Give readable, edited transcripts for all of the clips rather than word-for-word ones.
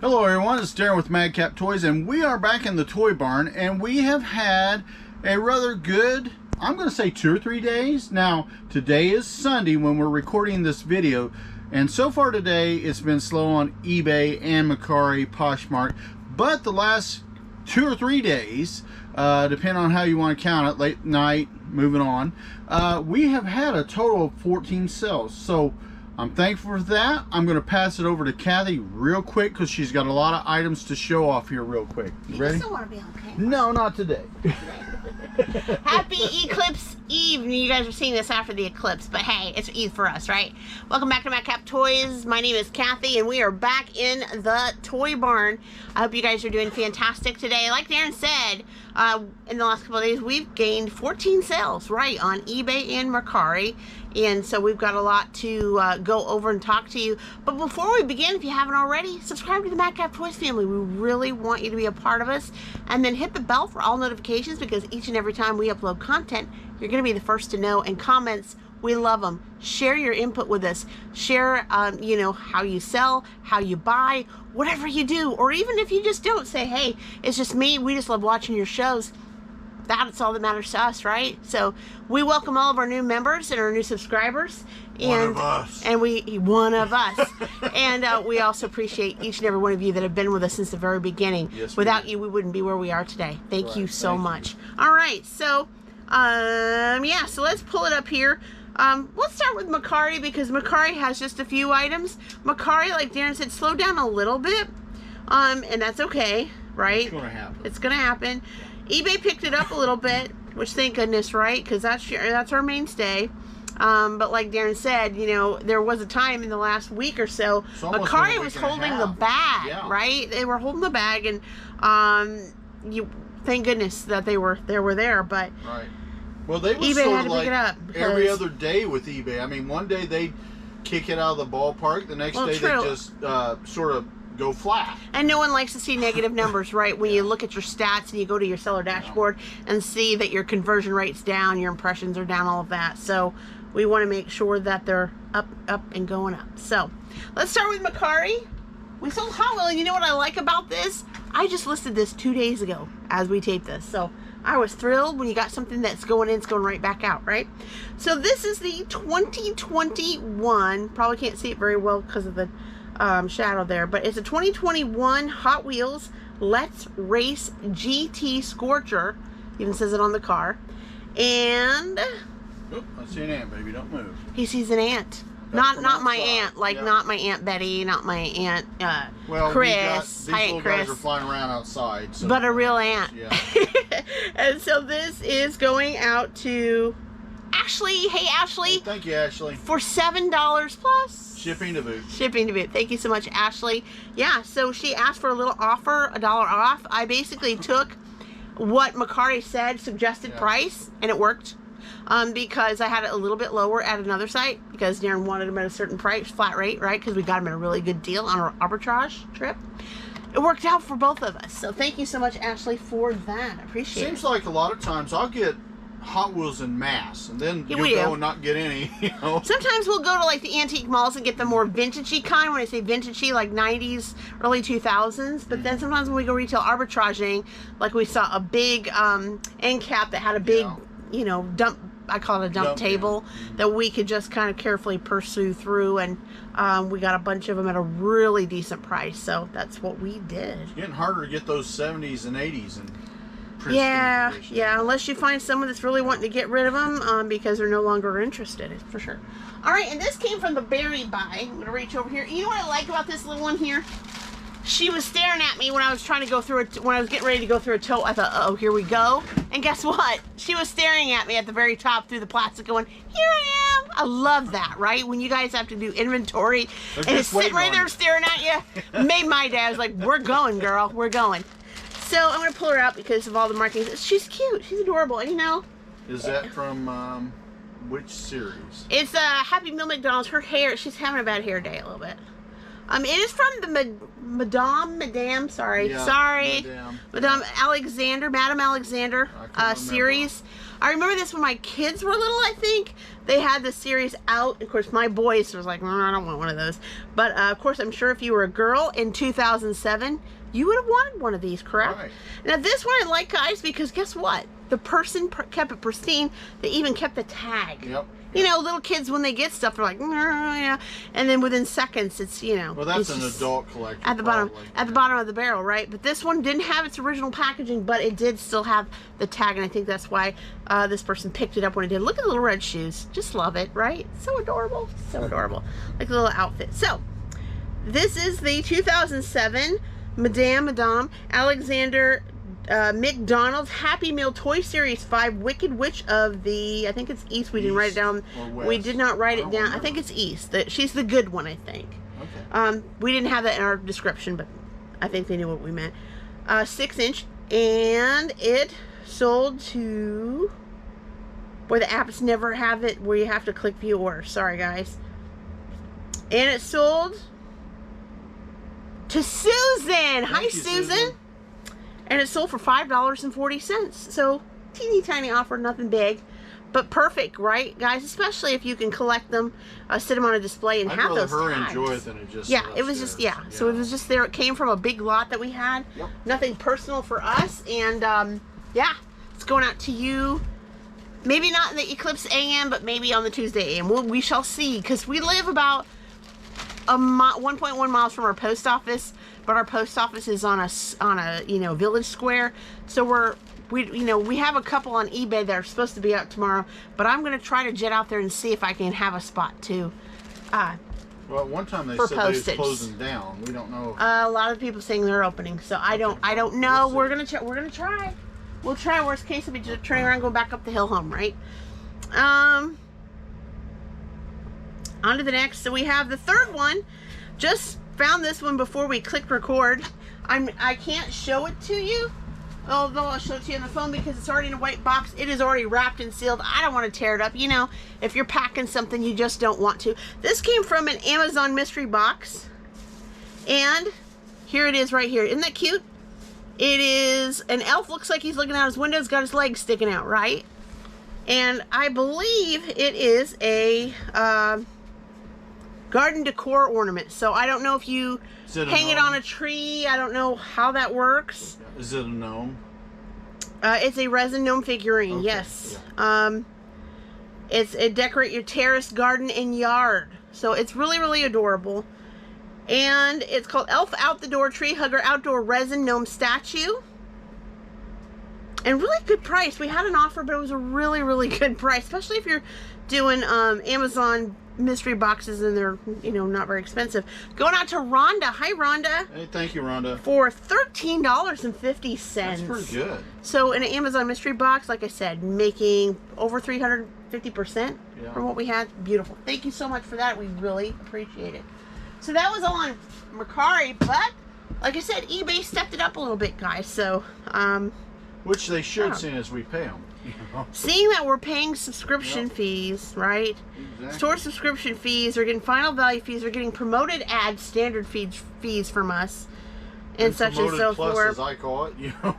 Hello everyone, it's Daren with Madcap Toys, and we are back in the toy barn, and we have had a rather good, I'm going to say 2 or 3 days. Now, today is Sunday when we're recording this video, and so far today it's been slow on eBay and Mcari, Poshmark, but the last 2 or 3 days, depending on how you want to count it, late night, moving on, we have had a total of 14 sales. So I'm thankful for that. I'm going to pass it over to Kathy real quick because she's got a lot of items to show off here real quick. You ready? You still want to be on camera? No, not today. Happy Eclipse Eve. You guys are seeing this after the eclipse, but hey, it's Eve for us, right? Welcome back to Madcap Toys. My name is Kathy, and we are back in the toy barn. I hope you guys are doing fantastic today. Like Daren said, in the last couple of days, we've gained 14 sales, right, on eBay and Mercari. And so we've got a lot to go over and talk to you. But before we begin, if you haven't already, subscribe to the Madcap Toys family. We really want you to be a part of us. And then hit the bell for all notifications, because each and every time we upload content, you're going to be the first to know. And comments, we love them. Share your input with us. Share, you know, how you sell, how you buy, whatever you do. Or even if you just don't, say, hey, it's just me. We just love watching your shows. That's all that matters to us, right? So we welcome all of our new members and our new subscribers. And, one of us. And we also appreciate each and every one of you that have been with us since the very beginning. Yes, without you, we wouldn't be where we are today. Thank you so much. All right, so yeah, so let's pull it up here. Let's start with Mcari, because Mcari has just a few items. Mcari, like Daren said, slowed down a little bit, and that's okay, right? It's gonna happen. It's gonna happen. eBay picked it up a little bit, which thank goodness, right? Because that's our mainstay. But like Daren said, you know, there was a time in the last week or so, Mcari was holding the bag, right? They were holding the bag, and thank goodness that they were there. But right. Well, they were eBay sort had of to pick like it up every other day with eBay. I mean, one day they kick it out of the ballpark, the next day they just sort of go flat. And no one likes to see negative numbers, right? When you look at your stats and you go to your seller dashboard and see that your conversion rate's down, your impressions are down, all of that. So we want to make sure that they're up and going up. So let's start with Mcari. We sold Hot Wheel, and you know what I like about this? I just listed this 2 days ago as we taped this. So I was thrilled when you got something that's going in, it's going right back out, right? So this is the 2021, probably can't see it very well because of the shadow there, but it's a 2021 Hot Wheels Let's Race GT Scorcher. Even says it on the car. And oh, I see an ant, baby. Don't move. He sees an ant. Not my aunt, like not my Aunt Betty, not my Aunt Chris. Hi, Aunt Chris. Guys are flying around outside, so but a real ant. Yeah. And so this is going out to Ashley. Hey, Ashley. Hey, thank you, Ashley. For $7 plus shipping to boot. Shipping to boot. Thank you so much, Ashley. Yeah, so she asked for a little offer, $1 off. I basically took what Mcari said, suggested price, and it worked. Because I had it a little bit lower at another site, because Daren wanted them at a certain price, flat rate, right? Because we got them at a really good deal on our arbitrage trip. It worked out for both of us. So thank you so much, Ashley, for that. I appreciate it. Seems like a lot of times I'll get Hot Wheels in mass, and then you'll go and not get any, you know. Sometimes we'll go to like the antique malls and get the more vintagey kind. When I say vintagey, like 90s, early 2000s. But then sometimes when we go retail arbitraging, like we saw a big end cap that had a big, you know, dump. I call it a dump table that we could just kind of carefully pursue through, and we got a bunch of them at a really decent price. So that's what we did. It's getting harder to get those 70s and 80s and yeah, unless you find someone that's really wanting to get rid of them because they're no longer interested, for sure. All right, and this came from the Berry Buy. I'm gonna reach over here. You know what I like about this little one here? She was staring at me when I was trying to go through it. When I was getting ready to go through a tote, I thought, oh, here we go. And guess what? She was staring at me at the very top through the plastic going, here I am. I love that, right? When you guys have to do inventory and it's sitting right there staring at you. Made my day. I was like, we're going, girl. We're going. So I'm going to pull her out because of all the markings. She's cute. She's adorable. You know? Is that from which series? It's Happy Meal McDonald's. Her hair, she's having a bad hair day a little bit. It is from the Madame, sorry, Madame Alexander, Madame Alexander series. I remember this when my kids were little, I think. They had the series out. Of course, my boys was like, I don't want one of those. But, of course, I'm sure if you were a girl in 2007, you would have wanted one of these, correct? Right. Now, this one I like, guys, because guess what? The person kept it pristine. They even kept the tag. Yep. You know, little kids, when they get stuff, they're like, yeah. And then within seconds, it's, you know. Well, that's an adult collector. At the bottom of the barrel, right? But this one didn't have its original packaging, but it did still have the tag, and I think that's why this person picked it up when it did. Look at the little red shoes. Just love it, right? So adorable. So adorable. Like a little outfit. So, this is the 2007 Madame Alexander McDonald's Happy Meal Toy Series 5 Wicked Witch of the, I think it's East. We didn't write it down. We did not write it down. I think it's East. She's the good one, I think. Okay. We didn't have that in our description, but I think they knew what we meant. 6-inch, and it sold to, boy, the apps never have it where you have to click view order. Sorry, guys. And it sold to Susan. Hi, Susan. And it sold for $5.40. So, teeny tiny offer, nothing big. But perfect, right, guys? Especially if you can collect them, sit them on a display, and have those tags. I'd rather her enjoy it than it just it was just, So it was just there. It came from a big lot that we had. Yep. Nothing personal for us. And, yeah, it's going out to you. Maybe not in the Eclipse AM, but maybe on the Tuesday AM. We shall see. Because we live about 1.1 miles from our post office. But our post office is on a village square, so we have a couple on eBay that are supposed to be out tomorrow. But I'm going to try to jet out there and see if I can have a spot too. Well, one time they said they was closing down. We don't know. A lot of people saying they're opening, so I don't know. We're gonna try. We'll try. Worst case, we'll be just turning around, and go back up the hill home, right? On to the next. So we have the third one. Just found this one before we clicked record. I can't show it to you, although I'll show it to you on the phone because it's already in a white box. It is already wrapped and sealed. I don't want to tear it up. You know, if you're packing something, you just don't want to. This came from an Amazon mystery box, and here it is right here. Isn't that cute? It is an elf. Looks like he's looking out his window. He's got his legs sticking out, right? And I believe it is a garden decor ornament. So I don't know if you hang it on a tree. I don't know how that works. Is it a gnome? It's a resin gnome figurine. Okay. Yes. Yeah. It decorate your terrace, garden, and yard. So it's really, really adorable. And it's called Elf Out the Door Tree Hugger Outdoor Resin Gnome Statue. And really good price. We had an offer, but it was a really, really good price, especially if you're doing Amazon mystery boxes and they're, not very expensive. Going out to Rhonda. Hi, Rhonda. Hey, thank you, Rhonda. For $13.50. That's pretty good. So in an Amazon mystery box, like I said, making over 350% from what we had. Beautiful. Thank you so much for that. We really appreciate it. So that was all on Mercari, but like I said, eBay stepped it up a little bit, guys. So, which they should, seeing as we pay them. Seeing that we're paying subscription fees, right? Exactly. Store subscription fees, we're getting final value fees, we're getting promoted ad standard fees from us, and such and so forth. As I call it, Well,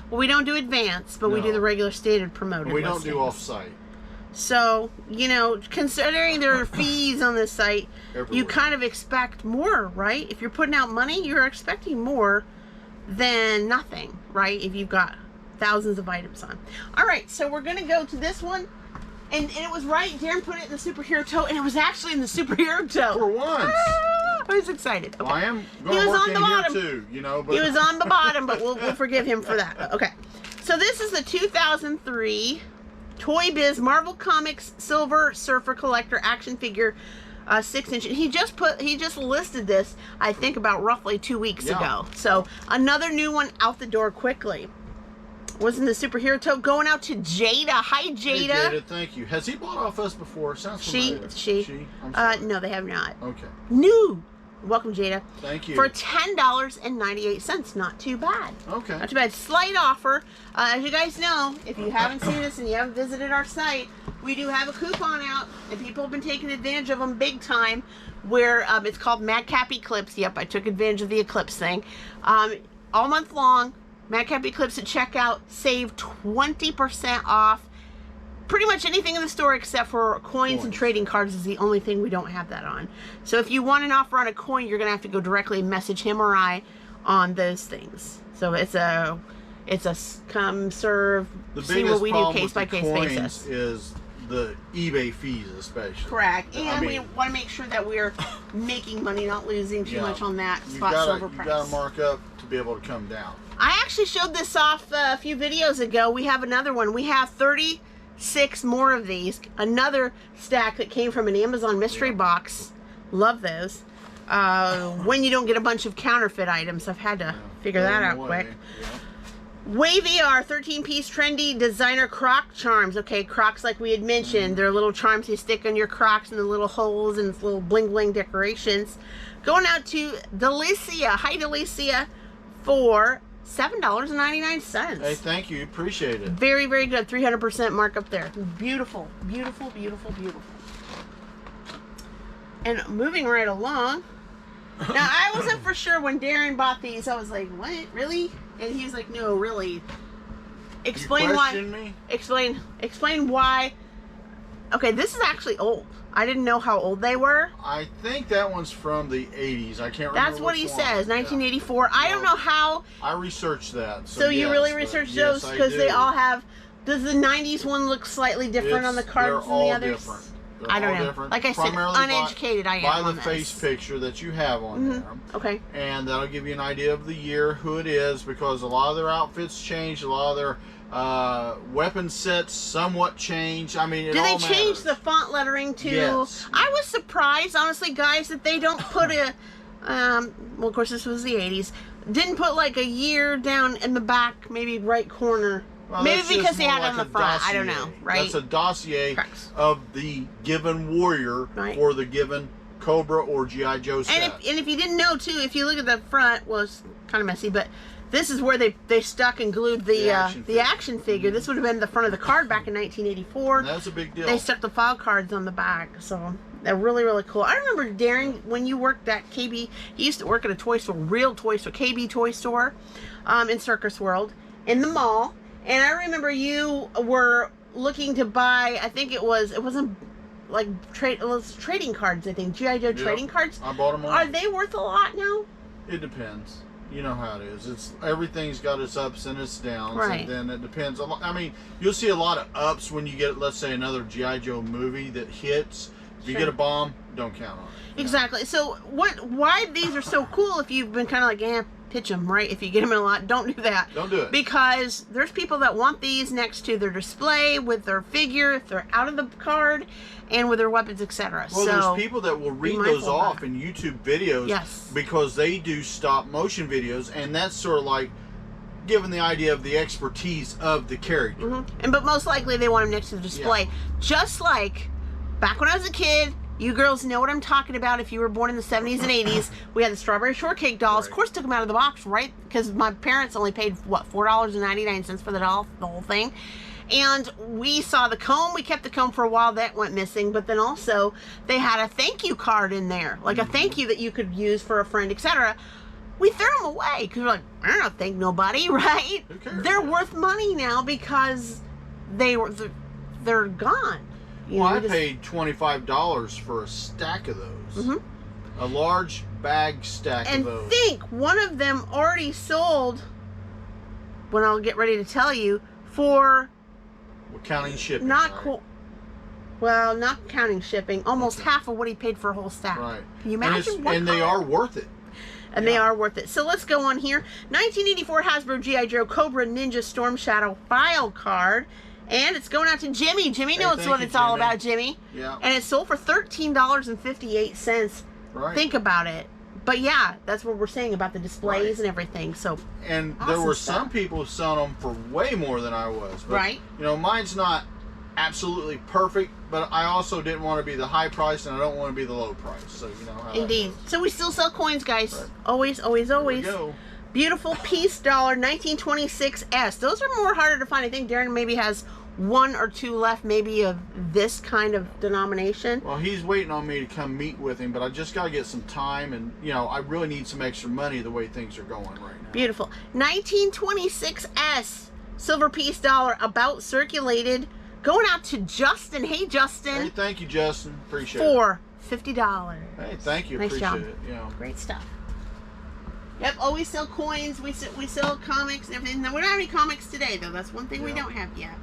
we don't do advanced, but we do the regular standard promoted. We don't do off-site. So, considering there are fees on this site, you kind of expect more, right? If you're putting out money, you're expecting more than nothing, right? If you've got thousands of items on. All right, so we're going to go to this one. And it was right. Darren put it in the superhero tote, and it was actually in the superhero tote. For once. I was excited. Okay. Well, I am going to work in here too, But... He was on the bottom, but we'll forgive him for that. Okay. So this is the 2003 Toy Biz Marvel Comics Silver Surfer Collector action figure, 6-inch. He just listed this, I think, about roughly 2 weeks ago. So another new one out the door quickly. Was in the superhero tote. Going out to Jada. Hi, Jada. Hey, Jada, thank you. Has he bought off us before? Sounds familiar. She. No, they have not. Okay. New. Welcome, Jada. Thank you. For $10.98. Not too bad. Okay. Not too bad. Slight offer. As you guys know, if you haven't seen this and you haven't visited our site, we do have a coupon out, and people have been taking advantage of them big time. where it's called Madcap Eclipse. Yep, I took advantage of the Eclipse thing. All month long, Madcap Eclipse at checkout, save 20% off. Pretty much anything in the store except for coins and trading cards is the only thing we don't have that on. So if you want an offer on a coin, you're gonna have to go directly and message him or I on those things. So it's a come serve, see what we do case by case basis. Is the eBay fees especially. Correct, and we want to make sure that we're making money, not losing too much on that spot silver price. You got to mark up to be able to come down. I actually showed this off a few videos ago. We have another one. We have 36 more of these. Another stack that came from an Amazon mystery box. Love those. When you don't get a bunch of counterfeit items, I've had to figure that out quick. Wavy are 13-piece trendy designer Croc charms. Okay, Crocs like we had mentioned. They're little charms you stick on your Crocs and the little holes and little bling bling decorations. Going out to Delicia. Hi, Delicia. For $7.99. Hey, thank you. Appreciate it. Very, very good. 300% markup there. Beautiful, beautiful, beautiful, beautiful. And moving right along. Now, I wasn't for sure when Daren bought these. I was like, what? Really? And he was like, no, really. Explain why. Me? Explain why. Okay, this is actually old. I didn't know how old they were. I think that one's from the 80s. I can't remember. That's what he says, 1984. I don't know how. I researched that. So you really researched those because they all have. Does the 90s one look slightly different on the cards than the others? Different. I don't know. Different. Like I said, uneducated I am on by the face picture that you have on there. Okay. And that'll give you an idea of the year, who it is, because a lot of their outfits changed, a lot of their weapon sets somewhat changed. I mean, do they change the font lettering too? Yes. I was surprised, honestly, guys, that they don't put a. Well, of course, this was the 80s. Didn't put like a year down in the back, maybe right corner. Well, maybe because they had it on the front. I don't know, right? That's a dossier of the given warrior for the given Cobra or G.I. Joe set. And if you didn't know, too, if you look at the front, well, it's kind of messy, but this is where they stuck and glued the action figure. This would have been the front of the card back in 1984. And that's a big deal. They stuck the file cards on the back, so they're really, really cool. I remember, Daren, when you worked at KB, he used to work at a toy store, real toy store, KB toy store in Circus World, in the mall. And I remember you were looking to buy, I think it wasn't like it was trading cards, I think. G.I. Joe trading cards. I bought them all. Are they worth a lot now? It depends. You know how it is. Everything's got its ups and its downs. Right. And then it depends. I mean, you'll see a lot of ups when you get, let's say, another G.I. Joe movie that hits. If you get a bomb, don't count on it. Exactly. So why these are so cool if you've been kind of like, pitch them, right? If you get them in a lot, don't do that. Don't do it. Because there's people that want these next to their display with their figure, if they're out of the card, and with their weapons, etc. Well, there's people that will read those off in YouTube videos because they do stop motion videos, and that's sort of like giving the idea of the expertise of the character. But most likely they want them next to the display. Just like back when I was a kid, you girls know what I'm talking about. If you were born in the 70s and 80s, we had the Strawberry Shortcake dolls. Of course, took them out of the box, right? Because my parents only paid, what, $4.99 for the doll, the whole thing. And we saw the comb. We kept the comb for a while. That went missing. But then also, they had a thank you card in there. Like a thank you that you could use for a friend, etc. We threw them away because we're like, I don't know, thank nobody, right? Who cares? They're worth money now because they're gone. Well, I paid $25 for a stack of those. A large bag stack of those. And think, one of them already sold, when I'll get ready to tell you, for... We're counting shipping, Well, not counting shipping, almost half of what he paid for a whole stack. Right. Can you imagine? And they are worth it. And they are worth it. So let's go on here. 1984 Hasbro G.I. Joe Cobra Ninja Storm Shadow file card. And it's going out to Jimmy. Jimmy knows what it's all about, Jimmy. Yeah. And it sold for $13.58. Right. Think about it. But yeah, that's what we're saying about the displays and everything. So. And there were some people selling them for way more than I was. But, you know, mine's not absolutely perfect, but I also didn't want to be the high price, and I don't want to be the low price. So you know how. Indeed. So we still sell coins, guys. Right. Always, always, always. There we go. Beautiful piece dollar, 1926S. Those are more harder to find. I think Daren maybe has one or two left, maybe of this kind of denomination. Well, he's waiting on me to come meet with him, but I just got to get some time, and you know, I really need some extra money the way things are going right now. Beautiful. 1926S silver piece dollar, about circulated, going out to Justin. Hey, Justin. Hey, thank you, Justin. Appreciate for $50. Hey, thank you. Nice Appreciate job. it. You know. Great stuff. Yep, always sell coins. We sell comics and everything. Now, we don't have any comics today, though. That's one thing we don't have yet.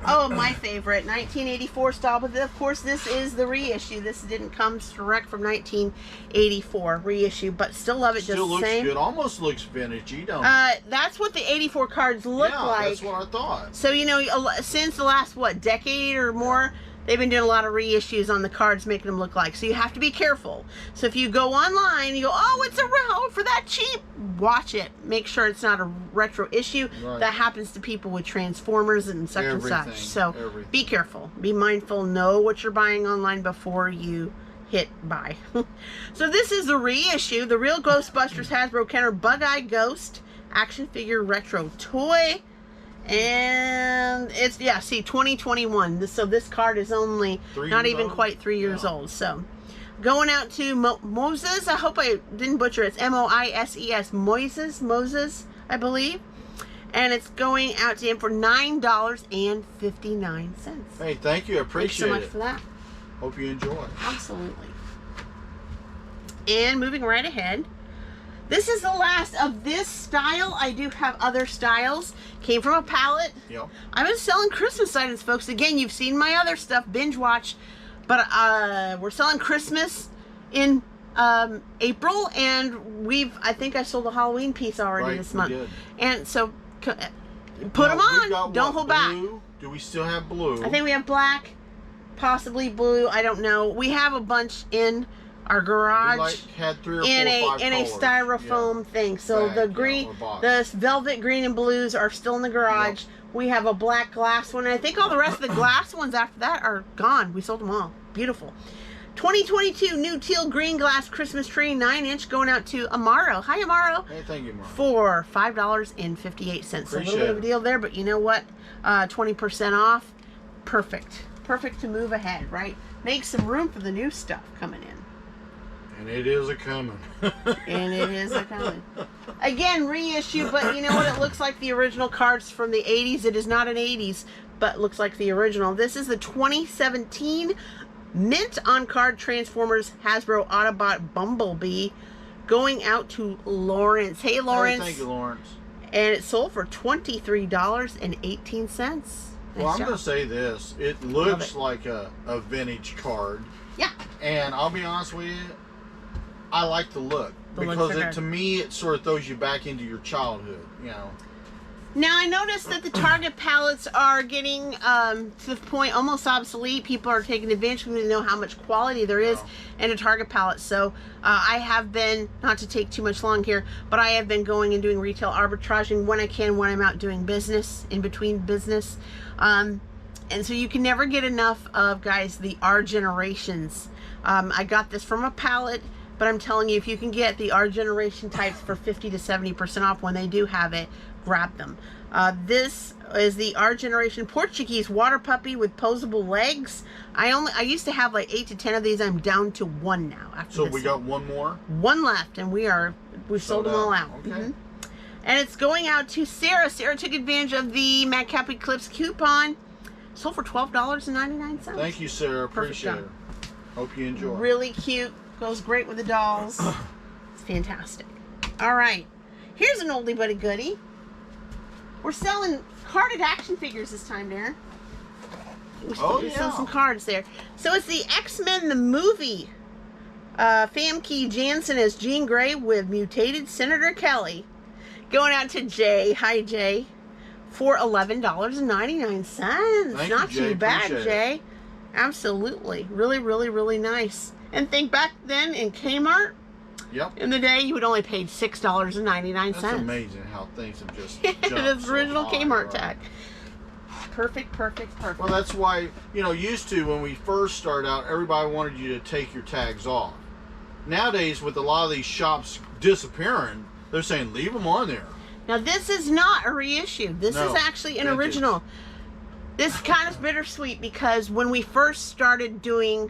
Oh, my favorite, 1984 style. But of course, this is the reissue. This didn't come direct from 1984 reissue, but still love it just the same. Still looks good. Almost looks vintagey, don't it? That's what the 84 cards look like. Yeah, that's what I thought. So, you know, since the last, what, decade or more, they've been doing a lot of reissues on the cards, making them look like. So you have to be careful. So if you go online and you go, oh, it's around for that cheap, watch it. Make sure it's not a retro issue. Right. That happens to people with Transformers and such and such. So be careful. Be mindful. Know what you're buying online before you hit buy. So this is the reissue. The Real Ghostbusters Hasbro Kenner Bug-Eye Ghost action figure retro toy. And it's, yeah, see, 2021. So this card is only not even quite 3 years old. So going out to Moses. I hope I didn't butcher it. It's M-O-I-S-E-S. Moses, I believe. And it's going out to him for $9.59. Hey, thank you. I appreciate it. Thanks so much for that. Hope you enjoy. Absolutely. And moving right ahead. This is the last of this style. I do have other styles. Came from a pallet. Yep. I've been selling Christmas items, folks. Again, you've seen my other stuff, binge watch. But we're selling Christmas in April, and I think I sold a Halloween piece already this month. Did. And so put them on. Don't hold back. Do we still have blue? I think we have black, possibly blue. I don't know. We have a bunch in our garage, had 3 or 4 in or 5 a styrofoam thing. So the green, the velvet green and blues are still in the garage. Yep. We have a black glass one. And I think all the rest of the glass ones after that are gone. We sold them all. Beautiful. 2022 new teal green glass Christmas tree, 9-inch, going out to Amaro. Hi, Amaro. Hey, thank you, Amaro. For $5.58. So a little bit of a deal there, but you know what? 20% off. Perfect. Perfect to move ahead, right? Make some room for the new stuff coming in. And it is a coming. And it is a coming. Again, reissue, but you know what? It looks like the original cards from the 80s. It is not an 80s, but looks like the original. This is the 2017 Mint on Card Transformers Hasbro Autobot Bumblebee, going out to Lawrence. Hey, Lawrence. Hey, thank you, Lawrence. And it sold for $23.18. Well, I'm going to say this. It looks like a vintage card. Yeah. And I'll be honest with you, I like the look. Because to me, it sort of throws you back into your childhood, you know. Now, I noticed that the Target palettes are getting to the point almost obsolete. People are taking advantage because they know how much quality there is in a Target palette. So I have been, not to take too much long here, but I have been going and doing retail arbitraging when I can, when I'm out doing business, in between business. And so you can never get enough of, guys, the R Generations. I got this from a palette, but I'm telling you, if you can get the R Generation types for 50 to 70% off when they do have it, grab them. This is the R Generation Portuguese water puppy with posable legs. I used to have like 8 to 10 of these. I'm down to 1 now. After so we got 1 more? 1 left, and we've sold them all out. Okay. And it's going out to Sarah. Sarah took advantage of the Madcap Eclipse coupon. Sold for $12.99. Thank you, Sarah. Appreciate it. Hope you enjoy. Really cute. Goes great with the dolls. It's fantastic. All right. Here's an oldie but a goodie. We're selling carded action figures this time, Daren. We're selling some cards there. So it's the X-Men the movie. Famke Janssen as Jean Grey with mutated Senator Kelly. Going out to Jay. Hi, Jay. For $11.99. Not too bad, Jay. Absolutely. Really, really, really nice. And think back then in Kmart, in the day, you would only pay $6.99. That's amazing how things have just jumped. This original Kmart tag. Perfect, perfect, perfect. Well, that's why, you know, used to when we first started out, everybody wanted you to take your tags off. Nowadays, with a lot of these shops disappearing, they're saying leave them on there. Now, this is not a reissue. This is actually an original. This is kind of bittersweet because when we first started doing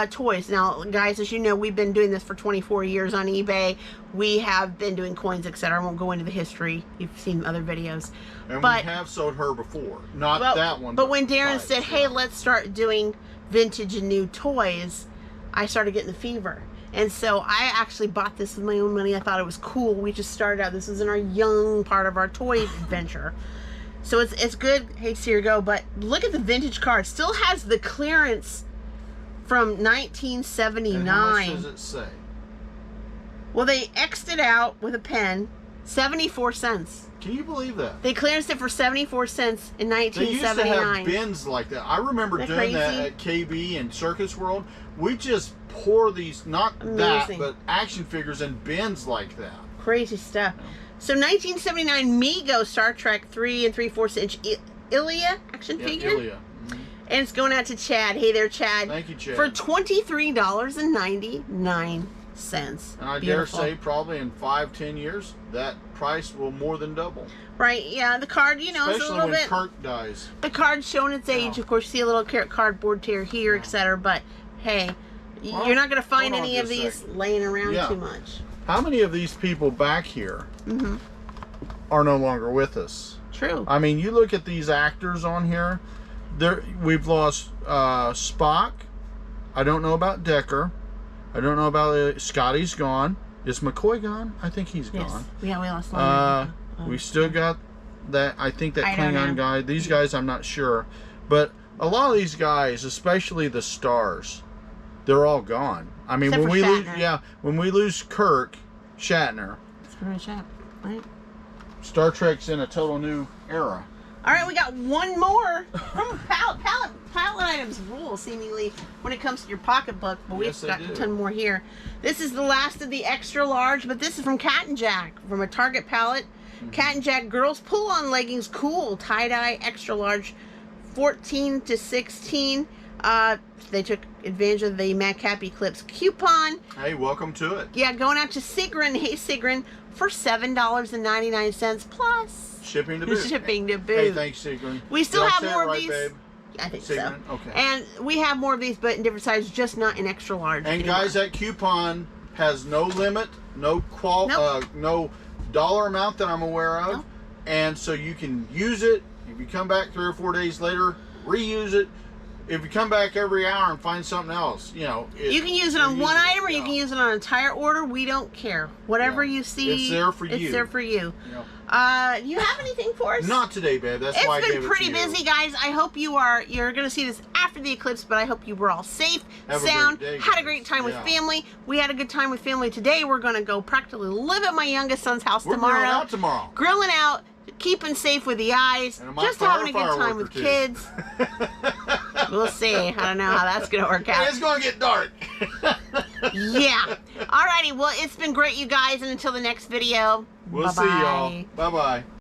toys, now guys, as you know, we've been doing this for 24 years on eBay. We have been doing coins, etc. I won't go into the history. You've seen other videos. And but, we have sold her before. Not that one. But when Daren said, hey, yeah, let's start doing vintage and new toys, I started getting the fever. And so I actually bought this with my own money. I thought it was cool. We just started out. This was in our young part of our toy adventure. So it's good. Hate to see her go, but look at the vintage card. Still has the clearance from 1979. And how much does it say? Well, they X'd it out with a pen. 74 cents. Can you believe that? They clearanced it for 74 cents in 1979. They used to have bins like that. I remember doing that at KB and Circus World. We just pour these, not Amazing. that, but action figures in bins like that. Crazy stuff. Yeah. So 1979 Mego Star Trek 3 3/4 inch Ilia action figure. Ilia. Mm-hmm. And it's going out to Chad. Hey there, Chad. Thank you, Chad. For $23.99. And I dare say probably in 5-10 years, that price will more than double. Right, yeah. The card, you know, especially it's a little when bit. Kirk dies. The card's showing its age. Yeah. Of course, you see a little cardboard tear here, etc. But hey, you're not going to find any of these laying around too much. How many of these people back here are no longer with us? True. I mean, you look at these actors on here. We've lost Spock. I don't know about Decker. I don't know about Scotty's gone. Is McCoy gone? I think he's gone. Yeah, we lost we still got that. I think that I don't Klingon know. guy. These guys, I'm not sure, but a lot of these guys, especially the stars, they're all gone. I mean, Except when for we lose, Shatner. when we lose Kirk, Shatner, It's pretty sharp, right? Star Trek's in a total new era. All right, we got one more from pallet items rule seemingly when it comes to your pocketbook, but we've got a ton more here. This is the last of the extra large, but this is from Cat and Jack from a Target pallet. Cat and Jack girls pull-on leggings, cool tie-dye extra large, 14 to 16. They took advantage of the Madcap Eclipse coupon. Hey, welcome to it. Yeah, going out to Sigrun. Hey, Sigrun, for $7.99 plus Shipping to boot. shipping to boot. Hey, thanks, Sigrun. We still Did I have say it more of right, these. Babe? I think Sigrun? so. Okay. And we have more of these, but in different sizes, just not in extra large. And anymore. guys, that coupon has no limit, no no dollar amount that I'm aware of, and so you can use it. If you come back 3 or 4 days later, reuse it. If you come back every hour and find something else, you know. You can use it on one item, or you can use it on an entire order. We don't care. Whatever you see, it's there for you. It's there for you. Yeah. You have anything for us? Not today, babe. That's why I It's gave been it pretty to you. busy, guys. I hope you're going to see this after the eclipse, but I hope you were all safe, Have a sound, great day, had a guys. great time with Yeah. family. We had a good time with family today. We're going to go practically live at my youngest son's house We're tomorrow. going out tomorrow. Grilling out, keeping safe with the eyes, And I might just fire having a good time firework with or two. kids. We'll see. I don't know how that's going to work out. It's going to get dark. Yeah. Alrighty. Well, it's been great, you guys. And until the next video, We'll see y'all. Bye-bye.